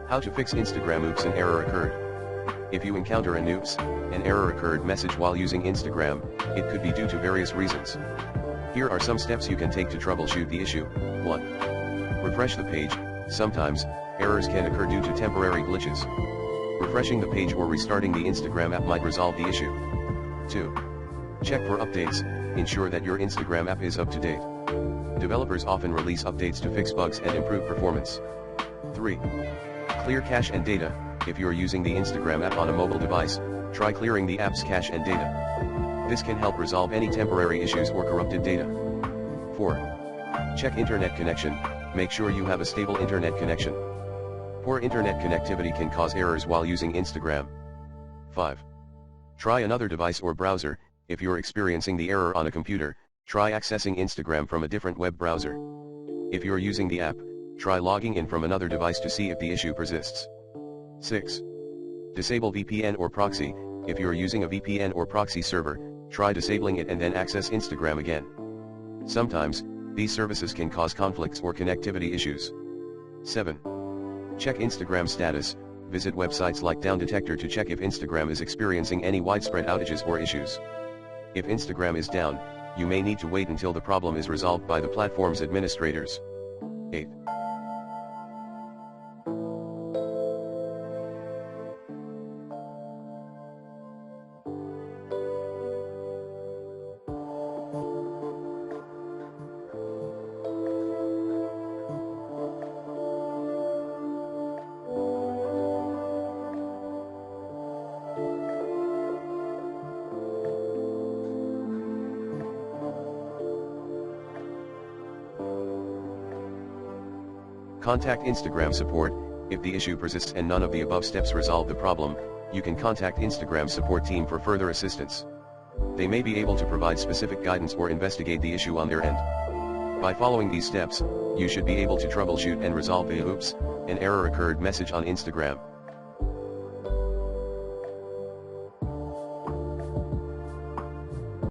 How to fix Instagram oops, an error occurred. If you encounter an oops, an error occurred message while using Instagram, it could be due to various reasons. Here are some steps you can take to troubleshoot the issue. 1. Refresh the page. Sometimes, errors can occur due to temporary glitches. Refreshing the page or restarting the Instagram app might resolve the issue. 2. Check for updates. Ensure that your Instagram app is up to date. Developers often release updates to fix bugs and improve performance. 3. Clear cache and data. If you're using the Instagram app on a mobile device, try clearing the app's cache and data. This can help resolve any temporary issues or corrupted data. 4. Check internet connection. Make sure you have a stable internet connection. Poor internet connectivity can cause errors while using Instagram. 5. Try another device or browser. If you're experiencing the error on a computer, try accessing Instagram from a different web browser. If you're using the app, try logging in from another device to see if the issue persists. 6. Disable VPN or proxy. If you're using a VPN or proxy server, try disabling it and then access Instagram again. Sometimes, these services can cause conflicts or connectivity issues. 7. Check Instagram status. Visit websites like Down Detector to check if Instagram is experiencing any widespread outages or issues. If Instagram is down, you may need to wait until the problem is resolved by the platform's administrators. 8. Contact Instagram support. If the issue persists and none of the above steps resolve the problem, you can contact Instagram support team for further assistance. They may be able to provide specific guidance or investigate the issue on their end. By following these steps, you should be able to troubleshoot and resolve the oops, an error occurred message on Instagram.